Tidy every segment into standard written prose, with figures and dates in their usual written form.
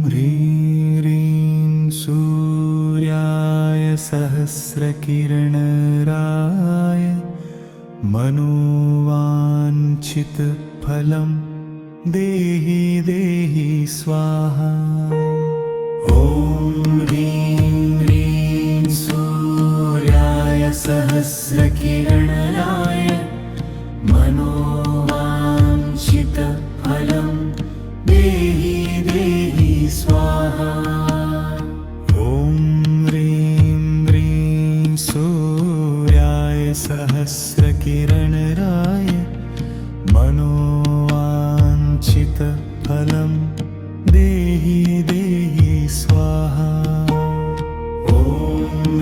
ह्रीं ह्रीं सूर्याय सहस्रकिरणराय मनोवाञ्छितफलं देहि देहि स्वाहा। ॐ ह्रीं ह्रीं सूर्याय सहस्रकिरणराय मनोवाञ्छितफलं देहि देहि स्वाहा। ॐ ह्रीं ह्रीं सूर्याय सहस्रकिरणराय मनोवाञ्छितफलं देहि देहि स्वाहा। ॐ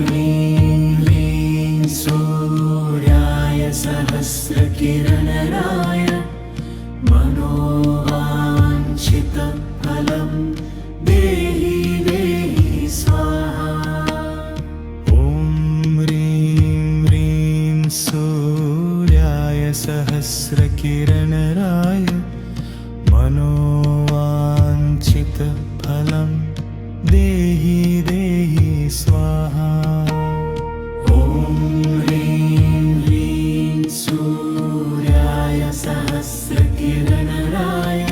ह्रीं ह्रीं सूर्याय सहस्रकिरणराय मनोवाञ्छितफलं देहि देहि स्वाहा। ॐ ह्रीं ह्रीं सूर्याय सहस्रकिरणराय मनोवाञ्छितफलं देहि देहि स्वाहा। ॐ ह्रीं ह्रीं सूर्याय सहस्रकिरणराय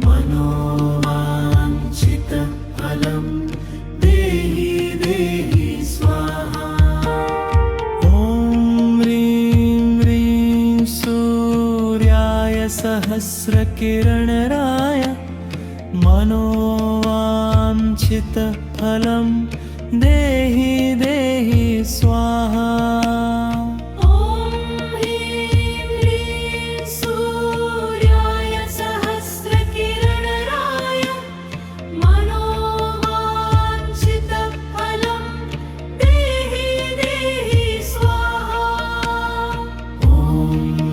मनोवाञ्छितफलं देहि देहि स्वाहा। ॐ ह्रीं ह्रीं सूर्याय सहस्रकिरणराय मनोवाञ्छितफलं देहि देहि स्वाहा। ॐ ह्रीं ह्रीं सूर्याय सहस्रकिरणराय मनोवाञ्छितफलं देहि देहि स्वाहा। ॐ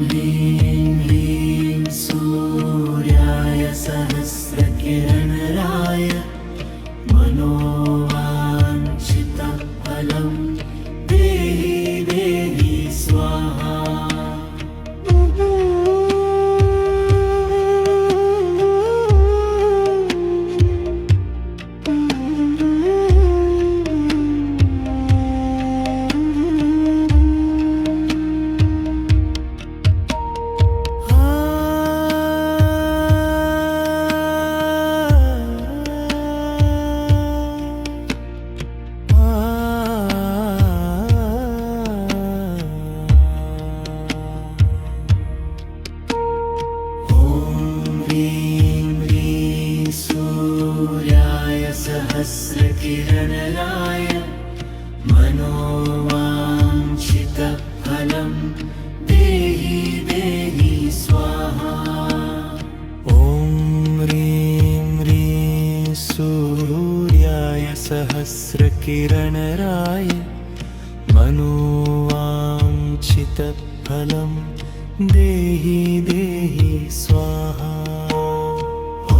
ह्रीं ह्रीं सूर्याय सहस्रकिरणराय मनोवाञ्छितफलं देहि देहि स्वाहा। सहस्रकिरणराय मनोवाञ्छितफलं देहि देहि स्वाहा। ॐ ह्रीं ह्रीं सूर्याय सहस्रकिरणराय मनोवाञ्छितफलं देहि देहि स्वाहा। ॐ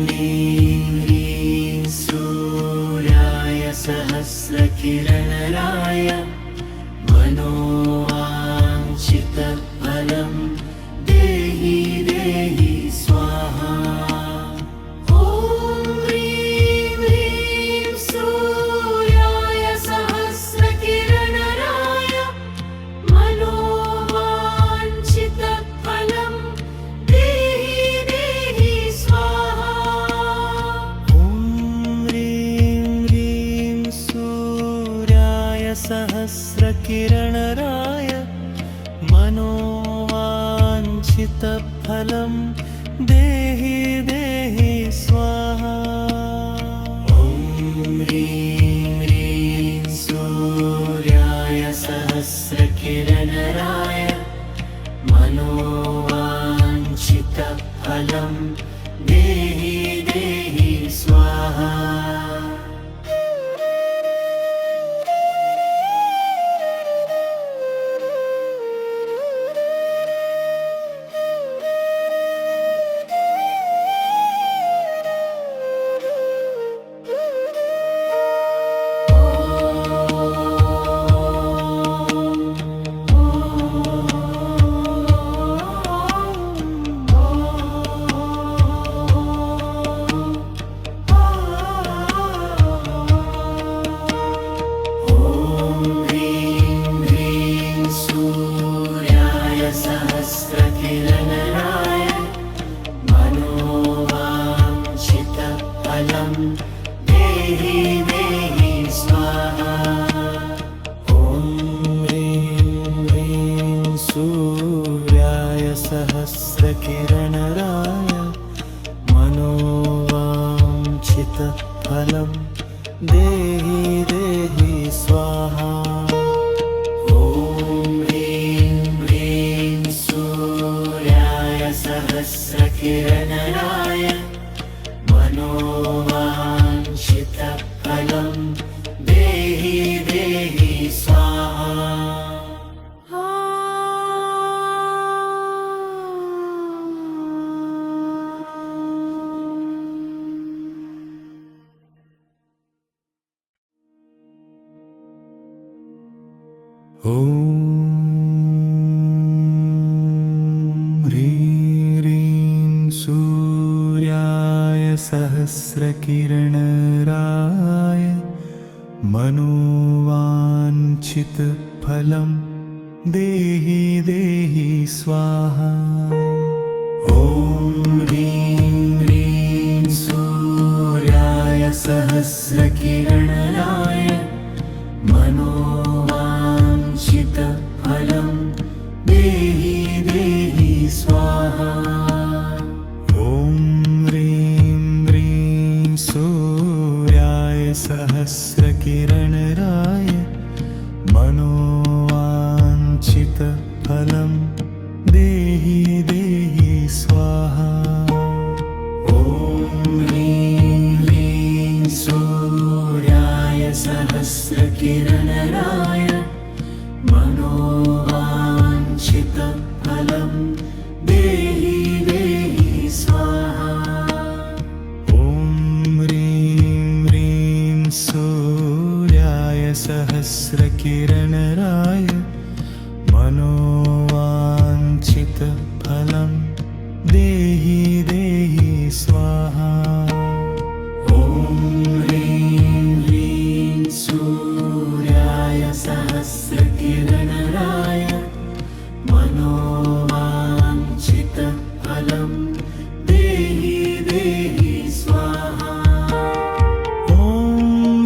ह्रीं ह्रीं सूर्याय सहस्रकिरणराय मनोवाञ्छितफलं देहि देहि स्वाहा। ॐ ह्रीं ह्रीं सूर्याय सहस्रकिरणराय मनोवाञ्छितफलं देहि देहि स्वाहा। ॐ ह्रीं ह्रीं सूर्याय सहस्रकिरणराय मनोवाञ्छितफलं देहि देहि स्वाहा। ॐ ह्रीं ह्रीं सूर्याय सहस्रकिरणराय मनोवाञ्छितफलं देहि देहि स्वाहा। ह्रीं ह्रीं सूर्याय सहस्रकिरणराय मनोवाञ्छितफलं देहि देहि स्वाहा। ॐ ह्रीं ह्रीं सूर्याय सहस्रकिरणराय मनोवाञ्छितफलं देहि देहि स्वाहा। ॐ ह्रीं ह्रीं सूर्याय सहस्रकिरणराय मनोवाञ्छितफलं देहि देहि स्वाहा। ॐ ह्रीं ह्रीं सूर्याय सहस्रकिरणराय मनोवाञ्छितफलं देहि देहि स्वाहा। ॐ ह्रीं ह्रीं सूर्याय सहस्रकिरणराय मनोवाञ्छितफलं देहि देहि स्वाहा। ॐ ह्रीं ह्रीं सूर्याय सहस्रकिरणराय मनोवाञ्छितफलं देहि देहि स्वाहा। ॐ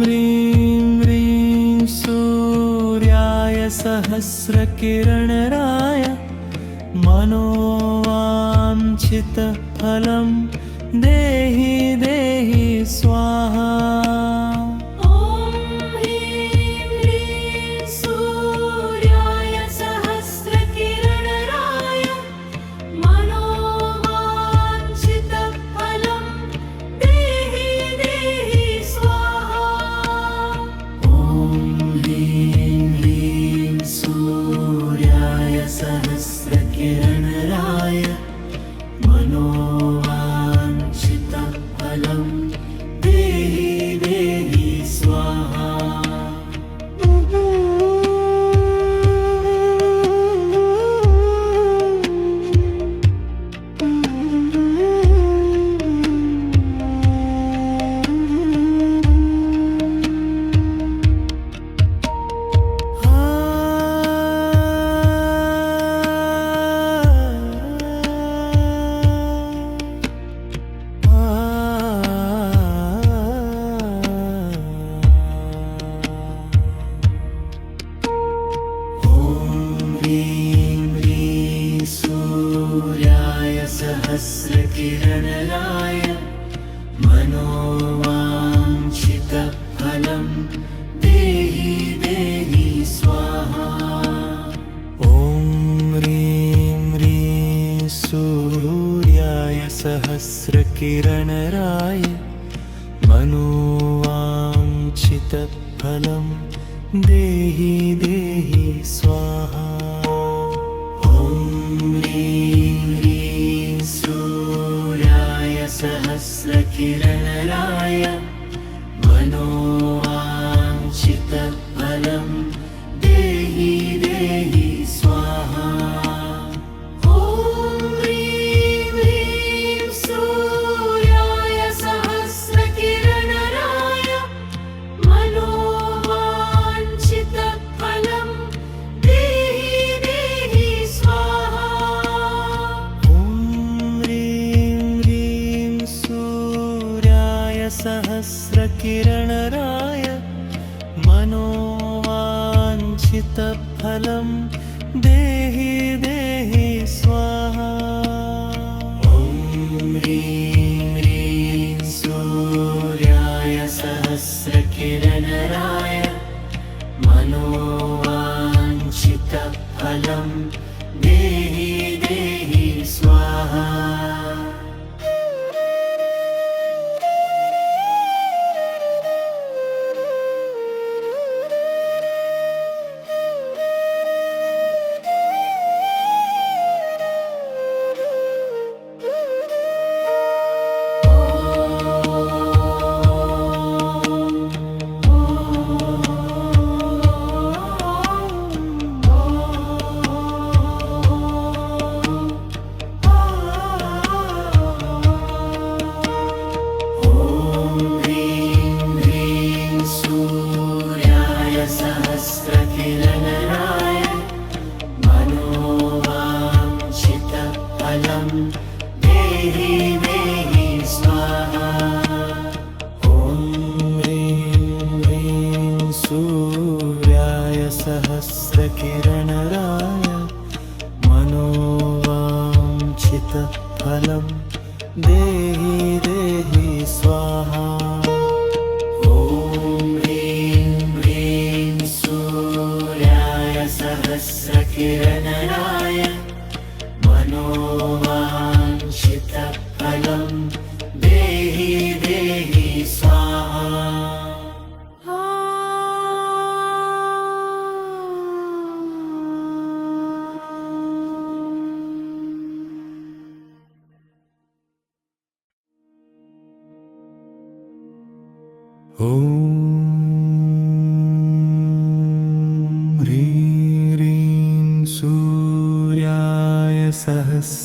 ह्रीं ह्रीं सूर्याय सहस्रकिरणराय मनोवाञ्छितफलं देहि देहि स्वाहा। ॐ ह्रीं ह्रीं सूर्याय सहस्रकिरणराय मनोवाञ्छितफलं देहि देहि स्वाहा। ॐ ह्रीं ह्रीं सूर्याय सहस्रकिरणराय मनोवाञ्छितफलं देहि देहि स्वाहा। सहस्रकिरणराय मनोवाञ्छितफलं देहि देहि स्वाहा। ॐ ह्रीं ह्रीं सूर्याय सहस्रकिरणराय मनोवाञ्छितफलं देहि देहि स्वाहा। ॐ ह्रीं ह्रीं सूर्याय सहस्रकिरणराय मनोवाञ्छितफलं देहि देहि स्वाहा। ॐ ह्रीं ह्रीं सूर्याय सहस्रकिरणराय मनोवाञ्छितफलं देहि देहि स्वाहा। ॐ ह्रीं ह्रीं सूर्याय सहस्रकिरणराय मनोवाञ्छितफलं देहि देहि स्वाहा। ॐ ह्रीं ह्रीं सूर्याय सहस्रकिरणराय मनोवाञ्छितफलं देहि देहि स्वाहा। देहि देहि स्वाहा ॐ ह्रीं ह्रीं सूर्याय सहस्रकिरणराय मनोवाञ्छितफलं देहि देहि स्वाहा ॐ ह्रीं ह्रीं सूर्याय सहस्रकिरणराय मनोवाञ्छितफलं देहि देहि स्वाहा ॐ ह्रीं ह्रीं सूर्याय सहस्रकिरणराय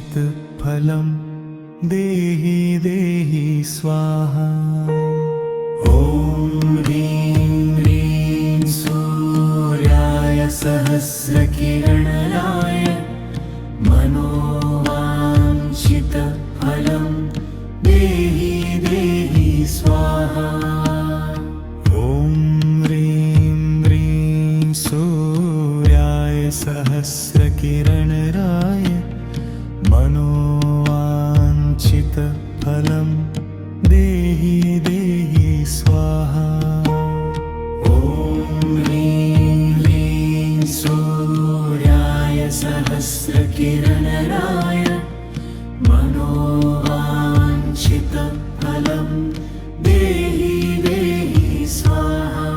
मनोवाञ्छितफलं देहि देहि स्वाहा ॐ ह्रीं ह्रीं सूर्याय सहस्रकिरणराय मनोवाञ्छितफलं देहि देहि स्वाहा ॐ ह्रीं ह्रीं सूर्याय सहस्रकिरणराय मनोवाञ्छितफलं देहि देहि स्वाहा ॐ ह्रीं ह्रीं सूर्याय सहस्रकिरणराय मनोवाञ्छितफलं देहि देहि स्वाहा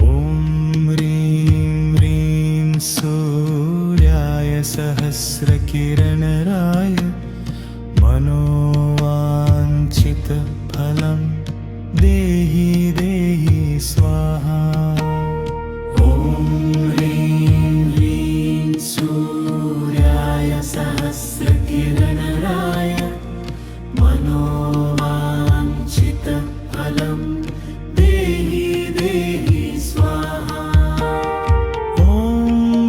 ॐ ह्रीं ह्रीं सूर्याय सहस्रकिरणराय मनोवाञ्छितफलं देहि देहि स्वाहा ॐ ह्रीं ह्रीं सूर्याय सहस्रकिरणराय मनोवाञ्छितफलं देहि देहि स्वाहा ॐ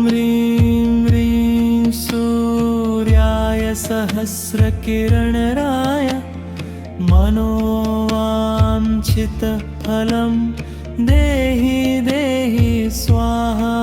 ह्रीं ह्रीं सूर्याय सहस्रकिरणराय मनोवाञ्छितफलं देहि देहि स्वाहा